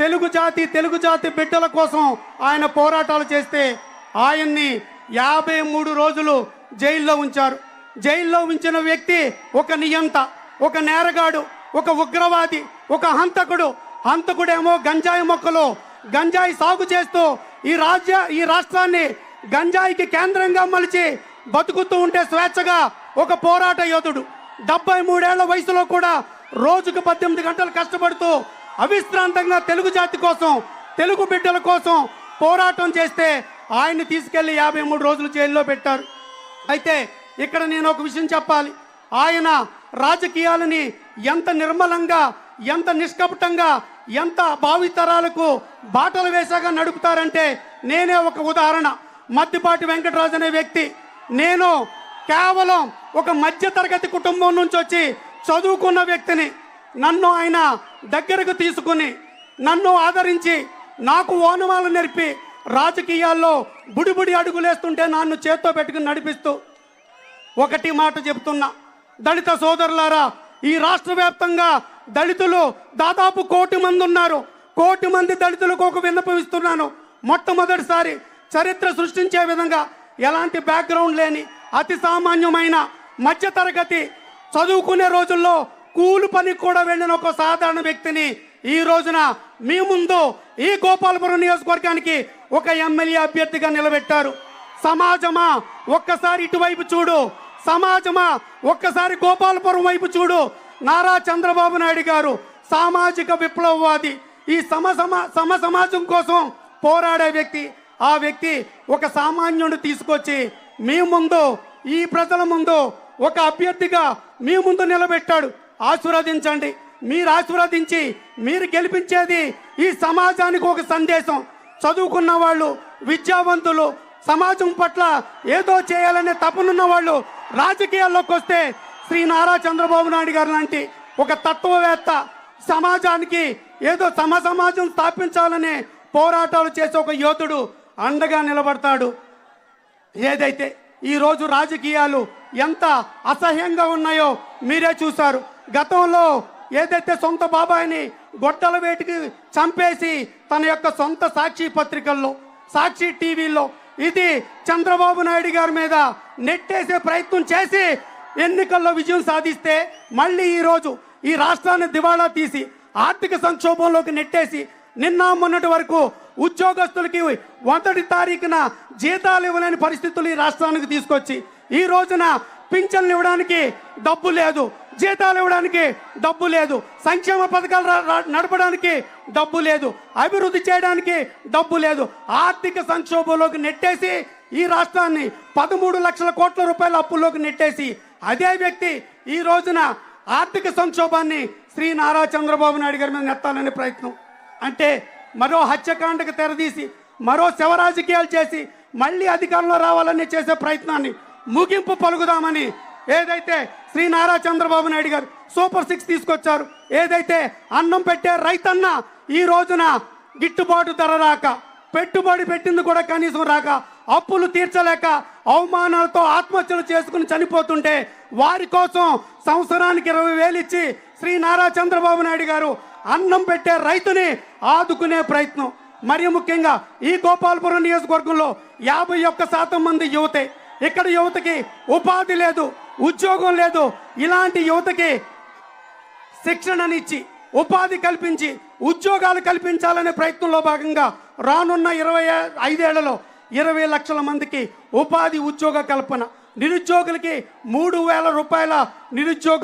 తెలుగు జాతి బిడ్డల కోసం ఆయన పోరాటాలు చేస్తే ఆయన్ని 53 రోజులు జైల్లో ఉంచారు. జైల్లో ఉంచిన వ్యక్తి ఒక నియంత, ఒక నేరగాడు, ఒక ఉగ్రవాది, ఒక హంతకుడేమో గంజాయి మొక్కలు గంజాయి సాగు చేస్తూ ఈ రాష్ట్రాన్ని గంజాయికి కేంద్రంగా మలిచి బతుకుతూ ఉంటే స్వేచ్ఛగా ఒక పోరాట యోధుడు 73 ఏళ్ల వయసులో కూడా రోజుకు 18 గంటలు కష్టపడుతూ అవిశ్రాంతంగా తెలుగు జాతి కోసం, తెలుగు బిడ్డల కోసం పోరాటం చేస్తే ఆయన్ని తీసుకెళ్లి 53 రోజులు జైల్లో పెట్టారు. అయితే ఇక్కడ నేను ఒక విషయం చెప్పాలి. ఆయన రాజకీయాలని ఎంత నిర్మలంగా, ఎంత నిష్కపటంగా, ఎంత భావితరాలకు బాటలు వేసాగా నడుపుతారంటే నేనే ఒక ఉదాహరణ. మద్దిపాటి వెంకటరాజు అనే వ్యక్తి, నేను కేవలం ఒక మధ్యతరగతి కుటుంబం నుంచి వచ్చి చదువుకున్న వ్యక్తిని. నన్ను ఆయన దగ్గరకు తీసుకుని, నన్ను ఆదరించి, నాకు ఓనమాలు నేర్పి రాజకీయాల్లో బుడిబుడి అడుగులేస్తుంటే నన్ను చేత్తో పెట్టుకుని నడిపిస్తూ ఒకటి మాట చెప్తున్నా, దళిత సోదరులారా, ఈ రాష్ట్ర వ్యాప్తంగా దళితులు దాదాపు 1 కోటి మంది ఉన్నారు. 1 కోటి మంది దళితులకు ఒక విన్నపం ఇస్తున్నాను. మొట్టమొదటిసారి చరిత్ర సృష్టించే విధంగా ఎలాంటి బ్యాక్గ్రౌండ్ లేని అతి సామాన్యమైన మధ్యతరగతి, చదువుకునే రోజుల్లో కూలి పనికి కూడా వెళ్ళిన ఒక సాధారణ వ్యక్తిని ఈ రోజున మీ ముందు ఈ గోపాలపురం నియోజకవర్గానికి ఒక ఎమ్మెల్యే అభ్యర్థిగా నిలబెట్టారు. సమాజమా ఒక్కసారి ఇటువైపు చూడు, సమాజమా ఒక్కసారి గోపాలపురం వైపు చూడు. నారా చంద్రబాబు నాయుడు గారు సామాజిక విప్లవవాది, ఈ సమాజం కోసం పోరాడే వ్యక్తి. ఆ వ్యక్తి ఒక సామాన్యుడు తీసుకొచ్చి మీ ముందు, ఈ ప్రజల ముందు ఒక అభ్యర్థిగా మీ ముందు నిలబెట్టాడు. ఆశీర్వదించండి. మీరు ఆశీర్వదించి మీరు గెలిపించేది ఈ సమాజానికి ఒక సందేశం. చదువుకున్న వాళ్ళు, విద్యావంతులు, సమాజం పట్ల ఏదో చేయాలనే తపనున్న వాళ్ళు రాజకీయాల్లోకి వస్తే శ్రీ నారా చంద్రబాబు నాయుడు గారు లాంటి ఒక తత్వవేత్త సమాజానికి ఏదో సమాజం స్థాపించాలనే పోరాటాలు చేసే ఒక యోధుడు అండగా నిలబడతాడు. ఏదైతే ఈరోజు రాజకీయాలు ఎంత అసహ్యంగా ఉన్నాయో మీరే చూశారు. గతంలో ఏదైతే సొంత బాబాయిని గొడ్డల వేటికి చంపేసి తన యొక్క సొంత సాక్షి పత్రికల్లో, సాక్షి టీవీల్లో ఇది చంద్రబాబు నాయుడు గారి మీద నెట్టేసే ప్రయత్నం చేసి ఎన్నికల్లో విజయం సాధిస్తే, మళ్ళీ ఈరోజు ఈ రాష్ట్రాన్ని దివాళా తీసి ఆర్థిక సంక్షోభంలోకి నెట్టేసి నిన్న మొన్నటి వరకు ఉద్యోగస్తులకి 1వ తారీఖున జీతాలు ఇవ్వలేని పరిస్థితులు ఈ రాష్ట్రానికి తీసుకొచ్చి ఈ రోజున పింఛన్లు ఇవ్వడానికి డబ్బు లేదు, జీతాలు ఇవ్వడానికి డబ్బు లేదు, సంక్షేమ పథకాలు నడపడానికి డబ్బు లేదు, అభివృద్ధి చేయడానికి డబ్బు లేదు, ఆర్థిక సంక్షోభంలోకి నెట్టేసి ఈ రాష్ట్రాన్ని 13 లక్షల కోట్ల రూపాయల అప్పుల్లోకి నెట్టేసి అదే వ్యక్తి ఈ రోజున ఆర్థిక సంక్షోభాన్ని శ్రీ నారా చంద్రబాబు నాయుడు గారి మీద నెత్తాలనే ప్రయత్నం. అంటే మరో హత్యకాండకు తెరదీసి, మరో శవ రాజకీయాలు చేసి మళ్ళీ అధికారంలో రావాలని చేసే ప్రయత్నాన్ని ముగింపు పలుకుదామని ఏదైతే శ్రీ నారా చంద్రబాబు నాయుడు గారు సూపర్ 6 తీసుకొచ్చారు, ఏదైతే అన్నం పెట్టే రైతన్న ఈ రోజున గిట్టుబాటు ధర రాక, పెట్టుబడి పెట్టింది కూడా కనీసం రాక, అప్పులు తీర్చలేక అవమానాలతో ఆత్మహత్యలు చేసుకుని చనిపోతుంటే వారి కోసం సంవత్సరానికి 20,000 ఇచ్చి శ్రీ నారా చంద్రబాబు నాయుడు గారు అన్నం పెట్టే రైతుని ఆదుకునే ప్రయత్నం. మరి ముఖ్యంగా ఈ గోపాలపురం నియోజకవర్గంలో 51% మంది యువతే. ఇక్కడ యువతకి ఉపాధి లేదు, ఉద్యోగం లేదు. ఇలాంటి యువతకి శిక్షణనిచ్చి, ఉపాధి కల్పించి, ఉద్యోగాలు కల్పించాలనే ప్రయత్నంలో భాగంగా రానున్న 25 ఏళ్లలో 20 లక్షల మందికి ఉపాధి, ఉద్యోగ కల్పన, నిరుద్యోగులకి 3,000 రూపాయల నిరుద్యోగ